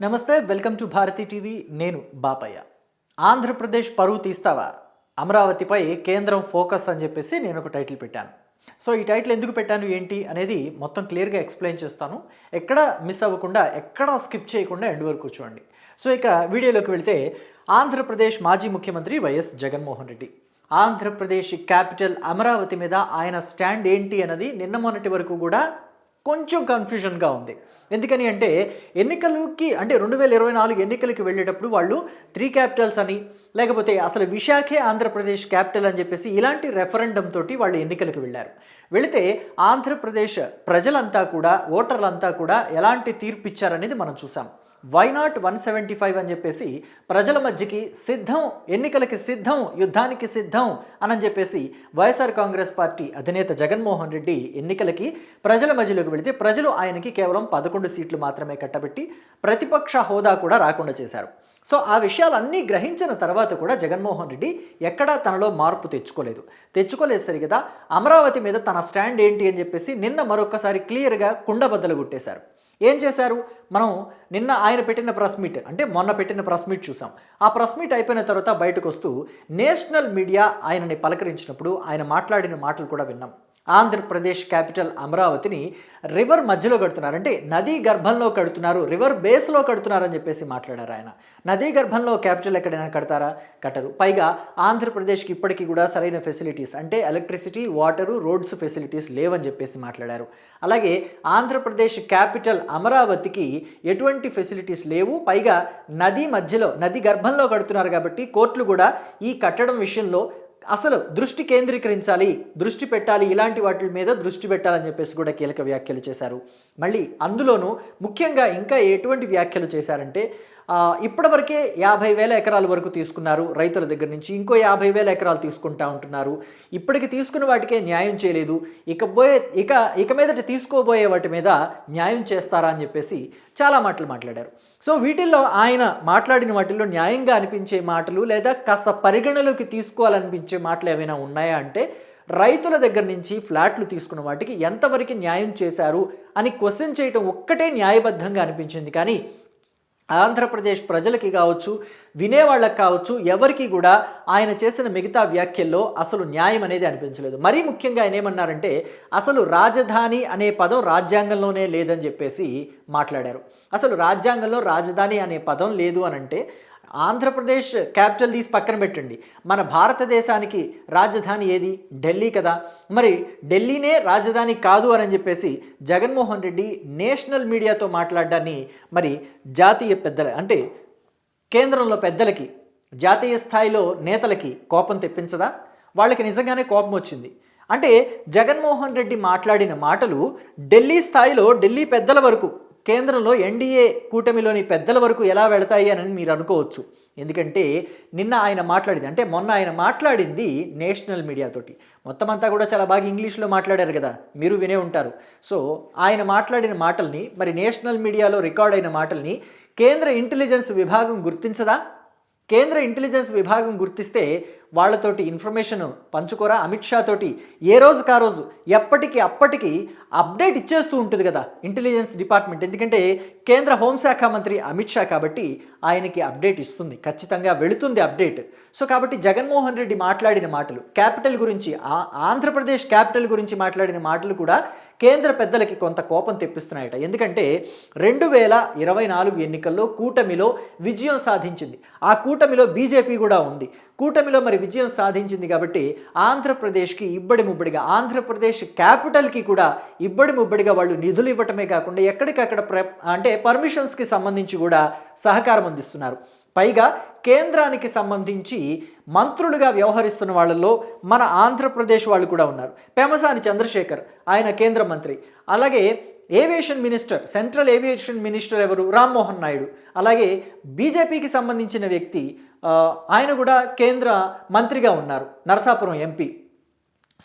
నమస్తే, welcome to Bharati TV. నేను బాపయ్య. ఆంధ్రప్రదేశ్ పరువు తీస్తావా, అమరావతిపై కేంద్రం ఫోకస్ అని చెప్పేసి నేను ఒక టైటిల్ పెట్టాను. సో ఈ టైటిల్ ఎందుకు పెట్టాను ఏంటి అనేది మొత్తం క్లియర్గా ఎక్స్ప్లెయిన్ చేస్తాను. ఎక్కడ మిస్ అవ్వకుండా, ఎక్కడ స్కిప్ చేయకుండా ఎండ్ వరకు చూడండి. సో ఇక వీడియోలోకి వెళితే, ఆంధ్రప్రదేశ్ మాజీ ముఖ్యమంత్రి వైఎస్ జగన్మోహన్ రెడ్డి ఆంధ్రప్రదేశ్ క్యాపిటల్ అమరావతి మీద ఆయన స్టాండ్ ఏంటి అన్నది నిన్న మొన్నటి వరకు కూడా కొంచెం కన్ఫ్యూజన్గా ఉంది. ఎందుకని అంటే ఎన్నికలకి అంటే 2024 ఎన్నికలకి వెళ్ళేటప్పుడు వాళ్ళు 3 క్యాపిటల్స్ అని, లేకపోతే అసలు విశాఖే ఆంధ్రప్రదేశ్ క్యాపిటల్ అని చెప్పేసి ఇలాంటి రెఫరెండం తోటి వాళ్ళు ఎన్నికలకు వెళ్ళారు. వెళితే ఆంధ్రప్రదేశ్ ప్రజలంతా కూడా, ఓటర్లంతా కూడా ఎలాంటి తీర్పు ఇచ్చారనేది మనం చూసాం. వై నాట్ 175 అని చెప్పేసి ప్రజల మధ్యకి సిద్ధం, ఎన్నికలకి సిద్ధం, యుద్ధానికి సిద్ధం అని చెప్పేసి వైఎస్ఆర్ కాంగ్రెస్ పార్టీ అధినేత జగన్మోహన్ రెడ్డి ఎన్నికలకి ప్రజల మధ్యలోకి వెళితే ప్రజలు ఆయనకి కేవలం 11 సీట్లు మాత్రమే కట్టబెట్టి ప్రతిపక్ష హోదా కూడా రాకుండా చేశారు. సో ఆ విషయాలన్నీ గ్రహించిన తర్వాత కూడా జగన్మోహన్ రెడ్డి ఎక్కడా తనలో మార్పు తెచ్చుకోలేదు సరిగదా. అమరావతి మీద తన స్టాండ్ ఏంటి అని చెప్పేసి నిన్న మరొకసారి క్లియర్గా కుండబద్దలు కొట్టేశారు. ఏం చేశారు? మనం నిన్న ఆయన పెట్టిన ప్రెస్ మీట్, అంటే మొన్న పెట్టిన ప్రెస్ మీట్ చూసాం. ఆ ప్రెస్ మీట్ అయిపోయిన తర్వాత బయటకు వస్తూ నేషనల్ మీడియా ఆయనని పలకరించినప్పుడు ఆయన మాట్లాడిన మాటలు కూడా విన్నాం. ఆంధ్రప్రదేశ్ క్యాపిటల్ అమరావతిని రివర్ మధ్యలో కడుతున్నారు, అంటే నదీ గర్భంలో కడుతున్నారు, రివర్ బేస్లో కడుతున్నారు అని చెప్పేసి మాట్లాడారు ఆయన. నదీ గర్భంలో క్యాపిటల్ ఎక్కడైనా కడతారా? కట్టరు. పైగా ఆంధ్రప్రదేశ్కి ఇప్పటికీ కూడా సరైన ఫెసిలిటీస్, అంటే ఎలక్ట్రిసిటీ, వాటరు, రోడ్స్ ఫెసిలిటీస్ లేవని చెప్పేసి మాట్లాడారు. అలాగే ఆంధ్రప్రదేశ్ క్యాపిటల్ అమరావతికి ఎటువంటి ఫెసిలిటీస్ లేవు, పైగా నదీ మధ్యలో, నది గర్భంలో కడుతున్నారు కాబట్టి కోర్టులు కూడా ఈ కట్టడం విషయంలో అసలు దృష్టి కేంద్రీకరించాలి, దృష్టి పెట్టాలి, ఇలాంటి వాటి మీద దృష్టి పెట్టాలని చెప్పేసి కూడా కీలక వ్యాఖ్యలు చేశారు. మళ్ళీ అందులోనూ ముఖ్యంగా ఇంకా ఎటువంటి వ్యాఖ్యలు చేశారంటే, ఇప్పటివరకే 50,000 ఎకరాల వరకు తీసుకున్నారు రైతుల దగ్గర నుంచి, ఇంకో 50,000 ఎకరాలు తీసుకుంటా ఉంటున్నారు. ఇప్పటికి తీసుకున్న వాటికే న్యాయం చేయలేదు, ఇక మీదట తీసుకోబోయే వాటి మీద న్యాయం చేస్తారా అని చెప్పేసి చాలా మాటలు మాట్లాడారు. సో వీటిల్లో ఆయన మాట్లాడిన వాటిల్లో న్యాయంగా అనిపించే మాటలు, లేదా కాస్త పరిగణలోకి తీసుకోవాలనిపించే మాటలు ఏమైనా ఉన్నాయా అంటే, రైతుల దగ్గర నుంచి ఫ్లాట్లు తీసుకున్న వాటికి ఎంతవరకు న్యాయం చేశారు అని క్వశ్చన్ చేయటం ఒక్కటే న్యాయబద్ధంగా అనిపించింది. కానీ ఆంధ్రప్రదేశ్ ప్రజలకి కావచ్చు, వినేవాళ్ళకి కావచ్చు, ఎవరికి కూడా ఆయన చేసిన మిగతా వ్యాఖ్యల్లో అసలు న్యాయం అనేది అనిపించలేదు. మరీ ముఖ్యంగా ఆయన ఏమన్నారంటే, అసలు రాజధాని అనే పదం రాజ్యాంగంలోనే లేదని చెప్పేసి మాట్లాడారు. అసలు రాజ్యాంగంలో రాజధాని అనే పదం లేదు అని అంటే, ఆంధ్రప్రదేశ్ క్యాపిటల్ తీసి పక్కన పెట్టండి, మన భారతదేశానికి రాజధాని ఏది? ఢిల్లీ కదా. మరి ఢిల్లీనే రాజధాని కాదు అని చెప్పేసి జగన్మోహన్ రెడ్డి నేషనల్ మీడియాతో మాట్లాడడాన్ని మరి జాతీయ పెద్దల, అంటే కేంద్రంలో పెద్దలకి, జాతీయ స్థాయిలో నేతలకి కోపం తెప్పించదా? వాళ్ళకి నిజంగానే కోపం వచ్చింది. అంటే జగన్మోహన్ రెడ్డి మాట్లాడిన మాటలు ఢిల్లీ స్థాయిలో, ఢిల్లీ పెద్దల వరకు, కేంద్రంలో ఎన్డీఏ కూటమిలోని పెద్దల వరకు ఎలా వెళతాయి అని మీరు అనుకోవచ్చు. ఎందుకంటే నిన్న ఆయన మాట్లాడింది, అంటే మొన్న ఆయన మాట్లాడింది నేషనల్ మీడియాతోటి. మొత్తం అంతా కూడా చాలా బాగా ఇంగ్లీష్లో మాట్లాడారు కదా, మీరు వినే ఉంటారు. సో ఆయన మాట్లాడిన మాటల్ని, మరి నేషనల్ మీడియాలో రికార్డ్ అయిన మాటల్ని కేంద్ర ఇంటెలిజెన్స్ విభాగం గుర్తించదా? కేంద్ర ఇంటెలిజెన్స్ విభాగం గుర్తిస్తే వాళ్ళతోటి ఇన్ఫర్మేషన్ పంచుకోరా? అమిత్ షా తోటి ఏ రోజుకి ఆ రోజు ఎప్పటికీ అప్పటికి అప్డేట్ ఇచ్చేస్తూ ఉంటుంది కదా ఇంటెలిజెన్స్ డిపార్ట్మెంట్. ఎందుకంటే కేంద్ర హోంశాఖ మంత్రి అమిత్ షా కాబట్టి ఆయనకి అప్డేట్ ఇస్తుంది, ఖచ్చితంగా వెళుతుంది అప్డేట్. సో కాబట్టి జగన్మోహన్ రెడ్డి మాట్లాడిన మాటలు, క్యాపిటల్ గురించి, ఆంధ్రప్రదేశ్ క్యాపిటల్ గురించి మాట్లాడిన మాటలు కూడా కేంద్ర పెద్దలకి కొంత కోపం తెప్పిస్తున్నాయట. ఎందుకంటే 2024 ఎన్నికల్లో కూటమిలో విజయం సాధించింది. ఆ కూటమిలో బీజేపీ కూడా ఉంది. కూటమిలో మరి విజయం సాధించింది కాబట్టి ఆంధ్రప్రదేశ్కి ఇబ్బడి ముబ్బడిగా, ఆంధ్రప్రదేశ్ క్యాపిటల్కి కూడా ఇబ్బడి ముబ్బడిగా వాళ్ళు నిధులు ఇవ్వటమే కాకుండా ఎక్కడికక్కడ అంటే పర్మిషన్స్కి సంబంధించి కూడా సహకారం అందిస్తున్నారు. పైగా కేంద్రానికి సంబంధించి మంత్రులుగా వ్యవహరిస్తున్న వాళ్ళల్లో మన ఆంధ్రప్రదేశ్ వాళ్ళు కూడా ఉన్నారు. పెమసాని చంద్రశేఖర్, ఆయన కేంద్ర మంత్రి. అలాగే aviation minister, central aviation minister ఎవరు? రామ్మోహన్ నాయుడు. అలాగే బీజేపీకి సంబంధించిన వ్యక్తి, ఆయన కూడా కేంద్ర మంత్రిగా ఉన్నారు, నరసాపురం ఎంపీ.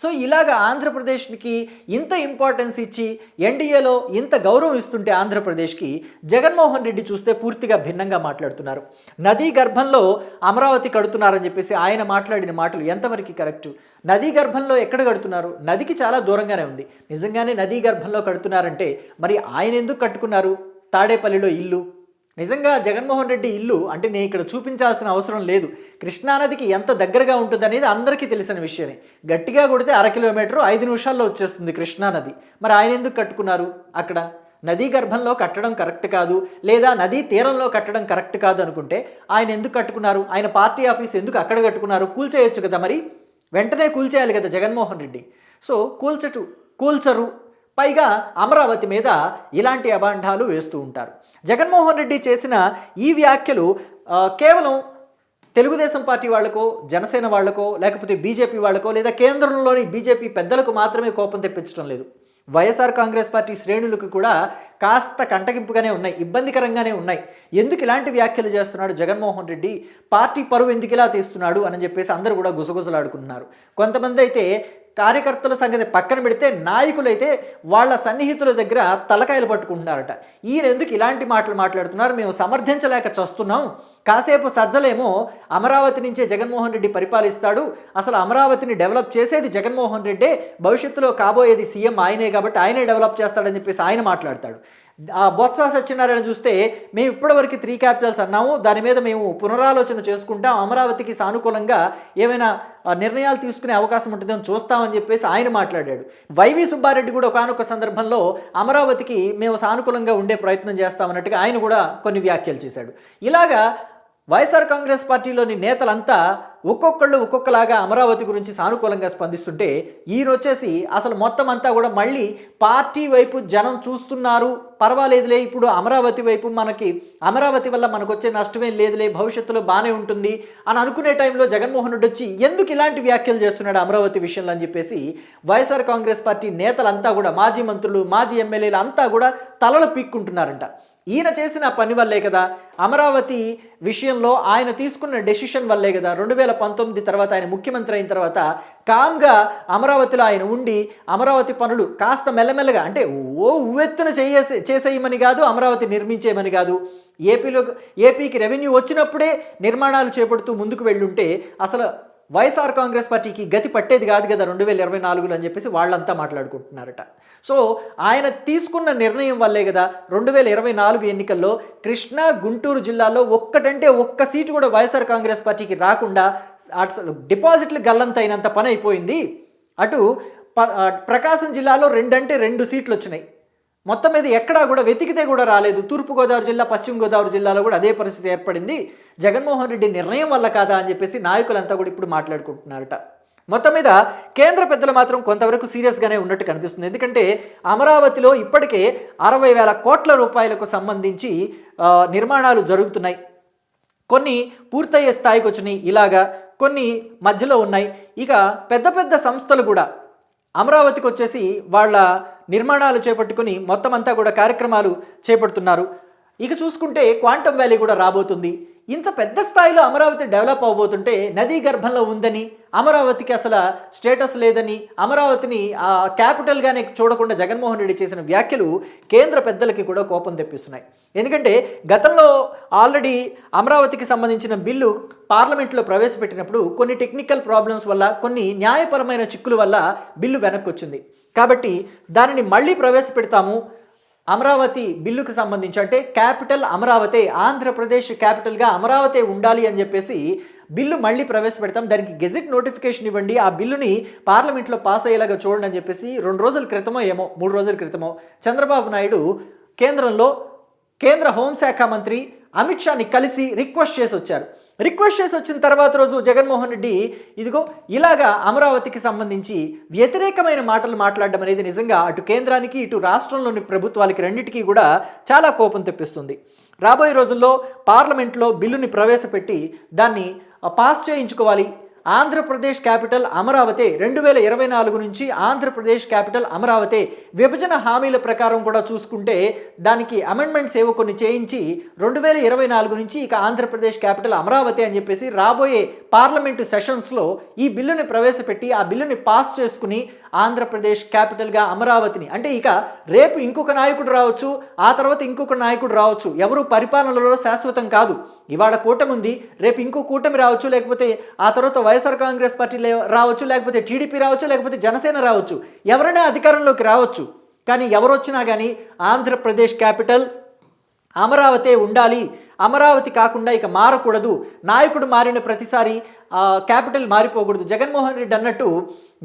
సో ఇలాగ ఆంధ్రప్రదేశ్కి ఇంత ఇంపార్టెన్స్ ఇచ్చి ఎన్డీఏలో ఇంత గౌరవం ఇస్తుంటే ఆంధ్రప్రదేశ్కి జగన్మోహన్ రెడ్డి చూస్తే పూర్తిగా భిన్నంగా మాట్లాడుతున్నారు. నదీ గర్భంలో అమరావతి కడుతున్నారని చెప్పేసి ఆయన మాట్లాడిన మాటలు ఎంతవరకు కరెక్టు? నదీ గర్భంలో ఎక్కడ కడుతున్నారు? నదికి చాలా దూరంగానే ఉంది. నిజంగానే నదీ గర్భంలో కడుతున్నారంటే మరి ఆయన ఎందుకు కట్టుకున్నారు తాడేపల్లిలో ఇల్లు? నిజంగా జగన్మోహన్ రెడ్డి ఇల్లు అంటే నేను ఇక్కడ చూపించాల్సిన అవసరం లేదు. కృష్ణానదికి ఎంత దగ్గరగా ఉంటుంది అనేది అందరికీ తెలిసిన విషయమే. గట్టిగా కొడితే 1/2 కిలోమీటరు 5 నిమిషాల్లో వచ్చేస్తుంది కృష్ణానది. మరి ఆయన ఎందుకు కట్టుకున్నారు అక్కడ? నదీ గర్భంలో కట్టడం కరెక్ట్ కాదు, లేదా నదీ తీరంలో కట్టడం కరెక్ట్ కాదు అనుకుంటే ఆయన ఎందుకు కట్టుకున్నారు? ఆయన పార్టీ ఆఫీస్ ఎందుకు అక్కడ కట్టుకున్నారు? కూల్చేయొచ్చు కదా, మరి వెంటనే కూల్చేయాలి కదా జగన్మోహన్ రెడ్డి. సో కూల్చరు. పైగా అమరావతి మీద ఇలాంటి అభాండాలు వేస్తూ ఉంటారు. జగన్మోహన్ రెడ్డి చేసిన ఈ వ్యాఖ్యలు కేవలం తెలుగుదేశం పార్టీ వాళ్లకో, జనసేన వాళ్లకో, లేకపోతే బీజేపీ వాళ్లకో, లేదా కేంద్రంలోని బీజేపీ పెద్దలకు మాత్రమే కోపం తెప్పించడం లేదు. వైఎస్ఆర్ కాంగ్రెస్ పార్టీ శ్రేణులకు కూడా కాస్త కంటగింపుగానే ఉన్నాయి, ఇబ్బందికరంగానే ఉన్నాయి. ఎందుకు ఇలాంటి వ్యాఖ్యలు చేస్తున్నాడు జగన్మోహన్ రెడ్డి, పార్టీ పరువు ఎందుకు ఇలా తీస్తున్నాడు అని చెప్పేసి అందరూ కూడా గుసగుసలాడుకుంటున్నారు. కొంతమంది అయితే కార్యకర్తల సంగతి పక్కన పెడితే నాయకులైతే వాళ్ళ సన్నిహితుల దగ్గర తలకాయలు పట్టుకుంటున్నారట. ఈయన ఎందుకు ఇలాంటి మాటలు మాట్లాడుతున్నారు, మేము సమర్థించలేక చస్తున్నాం, కాసేపు సజ్జలేమో అమరావతి నుంచే జగన్మోహన్ రెడ్డి పరిపాలిస్తాడు, అసలు అమరావతిని డెవలప్ చేసేది జగన్మోహన్ రెడ్డే, భవిష్యత్తులో కాబోయేది సీఎం ఆయనే కాబట్టి ఆయనే డెవలప్ చేస్తాడని చెప్పేసి ఆయన మాట్లాడతాడు. బొత్స సత్యనారాయణ చూస్తే మేము ఇప్పటివరకు 3 క్యాపిటల్స్ అన్నాము, దాని మీద మేము పునరాలోచన చేసుకుంటాం, అమరావతికి సానుకూలంగా ఏమైనా నిర్ణయాలు తీసుకునే అవకాశం ఉంటుందని చూస్తామని చెప్పేసి ఆయన మాట్లాడాడు. వైవి సుబ్బారెడ్డి కూడా ఒకానొక సందర్భంలో అమరావతికి మేము సానుకూలంగా ఉండే ప్రయత్నం చేస్తామన్నట్టుగా ఆయన కూడా కొన్ని వ్యాఖ్యలు చేశాడు. ఇలాగా వైఎస్ఆర్ కాంగ్రెస్ పార్టీలోని నేతలంతా ఒక్కొక్కలాగా అమరావతి గురించి సానుకూలంగా స్పందిస్తుంటే ఈయన వచ్చేసి అసలు మొత్తం అంతా కూడా మళ్ళీ పార్టీ వైపు జనం చూస్తున్నారు, పర్వాలేదులే, ఇప్పుడు అమరావతి వైపు అమరావతి వల్ల మనకు వచ్చే నష్టమేం లేదులే, భవిష్యత్తులో బాగానే ఉంటుంది అని అనుకునే టైంలో జగన్మోహన్ రెడ్డి వచ్చి ఎందుకు ఇలాంటి వ్యాఖ్యలు చేస్తున్నాడు అమరావతి విషయంలో అని చెప్పేసి వైఎస్ఆర్ కాంగ్రెస్ పార్టీ నేతలంతా కూడా, మాజీ మంత్రులు, మాజీ ఎమ్మెల్యేలు అంతా కూడా తలలు పీక్కుంటున్నారంట. ఈయన చేసిన పని వల్లే కదా, అమరావతి విషయంలో ఆయన తీసుకున్న డెసిషన్ వల్లే కదా 2019 తర్వాత ఆయన ముఖ్యమంత్రి అయిన తర్వాత కామ్గా అమరావతిలో ఆయన ఉండి అమరావతి పనులు కాస్త మెల్లమెల్లగా, అంటే ఉవ్వెత్తున చేసేయమని కాదు, అమరావతి నిర్మించేయమని కాదు, ఏపీకి రెవెన్యూ వచ్చినప్పుడే నిర్మాణాలు చేపడుతూ ముందుకు వెళ్ళుంటే అసలు వైఎస్ఆర్ కాంగ్రెస్ పార్టీకి గతి పట్టేది కాదు కదా 2024లో అని చెప్పేసి వాళ్ళంతా మాట్లాడుకుంటున్నారట. సో ఆయన తీసుకున్న నిర్ణయం వల్లే కదా 2024 ఎన్నికల్లో కృష్ణా, గుంటూరు జిల్లాలో ఒక్క సీటు కూడా వైఎస్ఆర్ కాంగ్రెస్ పార్టీకి రాకుండా అసలు డిపాజిట్లు గల్లంతైనంత పని అయిపోయింది. అటు ప్రకాశం జిల్లాలో 2 సీట్లు వచ్చినాయి. మొత్తం మీద ఎక్కడా కూడా వెతికితే కూడా రాలేదు. తూర్పుగోదావరి జిల్లా, పశ్చిమ గోదావరి జిల్లాలో కూడా అదే పరిస్థితి ఏర్పడింది. జగన్మోహన్ రెడ్డి నిర్ణయం వల్ల కాదా అని చెప్పేసి నాయకులంతా కూడా ఇప్పుడు మాట్లాడుకుంటున్నారట. మొత్తం మీద కేంద్ర పెద్దలు మాత్రం కొంతవరకు సీరియస్గానే ఉన్నట్టు కనిపిస్తుంది. ఎందుకంటే అమరావతిలో ఇప్పటికే 60,000 కోట్ల రూపాయలకు సంబంధించి నిర్మాణాలు జరుగుతున్నాయి. కొన్ని పూర్తయ్యే స్థాయికి వచ్చినాయి, ఇలాగా కొన్ని మధ్యలో ఉన్నాయి. ఇక పెద్ద సంస్థలు కూడా అమరావతికి వచ్చేసి వాళ్ళ నిర్మాణాలు చేపట్టుకుని మొత్తం అంతా కూడా కార్యక్రమాలు చేపడుతున్నారు. ఇక చూసుకుంటే క్వాంటమ్ వ్యాలీ కూడా రాబోతుంది. ఇంత పెద్ద స్థాయిలో అమరావతి డెవలప్ అవబోతుంటే నదీ గర్భంలో ఉందని, అమరావతికి అసలు స్టేటస్ లేదని, అమరావతిని క్యాపిటల్గానే చూడకుండా జగన్మోహన్ రెడ్డి చేసిన వ్యాఖ్యలు కేంద్ర పెద్దలకి కూడా కోపం తెప్పిస్తున్నాయి. ఎందుకంటే గతంలో ఆల్రెడీ అమరావతికి సంబంధించిన బిల్లు పార్లమెంట్లో ప్రవేశపెట్టినప్పుడు కొన్ని టెక్నికల్ ప్రాబ్లమ్స్ వల్ల, కొన్ని న్యాయపరమైన చిక్కుల వల్ల బిల్లు వెనక్కి వచ్చింది. కాబట్టి దానిని మళ్ళీ ప్రవేశపెడతాము, అమరావతి బిల్లుకు సంబంధించి, అంటే క్యాపిటల్ అమరావతి, ఆంధ్రప్రదేశ్ క్యాపిటల్గా అమరావతి ఉండాలి అని చెప్పేసి బిల్లు మళ్ళీ ప్రవేశపెడతాం, దానికి గెజిట్ నోటిఫికేషన్ ఇవ్వండి, ఆ బిల్లుని పార్లమెంట్లో పాస్ అయ్యేలాగా చూడండి అని చెప్పేసి 2 రోజుల క్రితమో 3 రోజుల క్రితమో చంద్రబాబు నాయుడు కేంద్ర హోంశాఖ మంత్రి అమిత్ షాని కలిసి రిక్వెస్ట్ చేసి వచ్చారు. రిక్వెస్ట్ చేసి వచ్చిన తర్వాత రోజు జగన్మోహన్ రెడ్డి ఇదిగో ఇలాగా అమరావతికి సంబంధించి వ్యతిరేకమైన మాటలు మాట్లాడడం అనేది నిజంగా అటు కేంద్రానికి, ఇటు రాష్ట్రంలోని ప్రభుత్వాలకి రెండింటికి కూడా చాలా కోపం తెప్పిస్తుంది. రాబోయే రోజుల్లో పార్లమెంట్లో బిల్లుని ప్రవేశపెట్టి దాన్ని పాస్ చేయించుకోవాలి. ఆంధ్రప్రదేశ్ క్యాపిటల్ అమరావతి, 2024 నుంచి ఆంధ్రప్రదేశ్ క్యాపిటల్ అమరావతి. విభజన హామీల ప్రకారం కూడా చూసుకుంటే దానికి అమెండ్మెంట్స్ ఏవో కొన్ని చేయించి 2024 నుంచి ఇక ఆంధ్రప్రదేశ్ క్యాపిటల్ అమరావతి అని చెప్పేసి రాబోయే పార్లమెంటు సెషన్స్లో ఈ బిల్లుని ప్రవేశపెట్టి ఆ బిల్లుని పాస్ చేసుకుని ఆంధ్రప్రదేశ్ క్యాపిటల్గా అమరావతిని, అంటే ఇక రేపు ఇంకొక నాయకుడు రావచ్చు, ఆ తర్వాత ఇంకొక నాయకుడు రావచ్చు, ఎవరు పరిపాలనలో శాశ్వతం కాదు. ఇవాళ కూటమి ఉంది, రేపు ఇంకో కూటమి రావచ్చు, లేకపోతే ఆ తర్వాత వైఎస్ఆర్ కాంగ్రెస్ పార్టీ రావచ్చు, లేకపోతే టీడీపీ రావచ్చు, లేకపోతే జనసేన రావచ్చు, ఎవరైనా అధికారంలోకి రావచ్చు. కానీ ఎవరు వచ్చినా కానీ ఆంధ్రప్రదేశ్ క్యాపిటల్ అమరావతి ఉండాలి, అమరావతి కాకుండా ఇక మారకూడదు, నాయకుడు మారిన ప్రతిసారి క్యాపిటల్ మారిపోకూడదు. జగన్మోహన్ రెడ్డి అన్నట్టు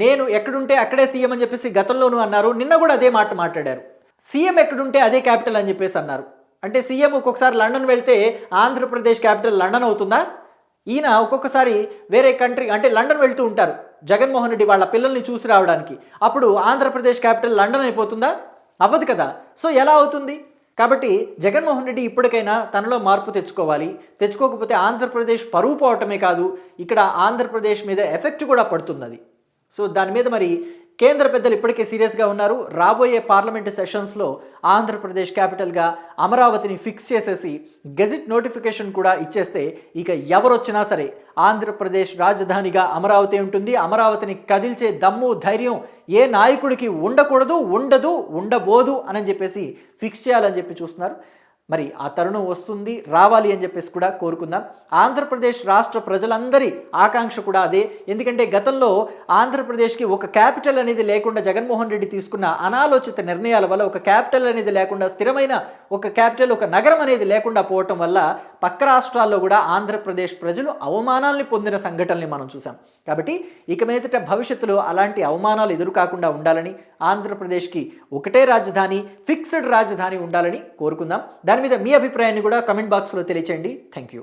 నేను ఎక్కడుంటే అక్కడే సీఎం అని చెప్పేసి గతంలోనూ అన్నారు, నిన్న కూడా అదే మాట మాట్లాడారు. సీఎం ఎక్కడుంటే అదే క్యాపిటల్ అని చెప్పేసి అన్నారు. అంటే సీఎం ఒక్కొక్కసారి లండన్ వెళ్తే ఆంధ్రప్రదేశ్ క్యాపిటల్ లండన్ అవుతుందా? ఈయన ఒక్కొక్కసారి వేరే కంట్రీ అంటే లండన్ వెళ్తూ ఉంటారు జగన్మోహన్ రెడ్డి వాళ్ళ పిల్లల్ని చూసి రావడానికి. అప్పుడు ఆంధ్రప్రదేశ్ క్యాపిటల్ లండన్ అయిపోతుందా? అవ్వదు కదా. సో ఎలా అవుతుంది? కాబట్టి జగన్మోహన్ రెడ్డి ఇప్పటికైనా తనలో మార్పు తెచ్చుకోవాలి. తెచ్చుకోకపోతే ఆంధ్రప్రదేశ్ పరువు పోవటమే కాదు, ఇక్కడ ఆంధ్రప్రదేశ్ మీద ఎఫెక్ట్ కూడా పడుతుంది. సో దాని మీద మరి కేంద్ర పెద్దలు ఇప్పటికే సీరియస్గా ఉన్నారు. రాబోయే పార్లమెంటు సెషన్స్లో ఆంధ్రప్రదేశ్ క్యాపిటల్గా అమరావతిని ఫిక్స్ చేసేసి గెజిట్ నోటిఫికేషన్ కూడా ఇచ్చేస్తే ఇక ఎవరొచ్చినా సరే ఆంధ్రప్రదేశ్ రాజధానిగా అమరావతి ఉంటుంది. అమరావతిని కదిల్చే దమ్ము ధైర్యం ఏ నాయకుడికి ఉండకూడదు, ఉండదు, ఉండబోదు అని చెప్పేసి ఫిక్స్ చేయాలని చెప్పి చూస్తున్నారు. మరి ఆ తరుణం వస్తుంది, రావాలి అని చెప్పేసి కూడా కోరుకుందాం. ఆంధ్రప్రదేశ్ రాష్ట్ర ప్రజలందరి ఆకాంక్ష కూడా అదే. ఎందుకంటే గతంలో ఆంధ్రప్రదేశ్కి ఒక క్యాపిటల్ అనేది లేకుండా జగన్మోహన్ రెడ్డి తీసుకున్న అనాలోచిత నిర్ణయాల వల్ల, ఒక క్యాపిటల్ అనేది లేకుండా, స్థిరమైన ఒక క్యాపిటల్, ఒక నగరం అనేది లేకుండా పోవటం వల్ల పక్క రాష్ట్రాల్లో కూడా ఆంధ్రప్రదేశ్ ప్రజలు అవమానాల్ని పొందిన సంఘటనల్ని మనం చూసాం. కాబట్టి ఇక మీదట భవిష్యత్తులో అలాంటి అవమానాలు ఎదురుకాకుండా ఉండాలని, ఆంధ్రప్రదేశ్కి ఒకటే రాజధాని, ఫిక్స్డ్ రాజధాని ఉండాలని కోరుకుందాం. దాని మీద మీ అభిప్రాయాన్ని కూడా కమెంట్ బాక్స్లో తెలియచేయండి. Thank you.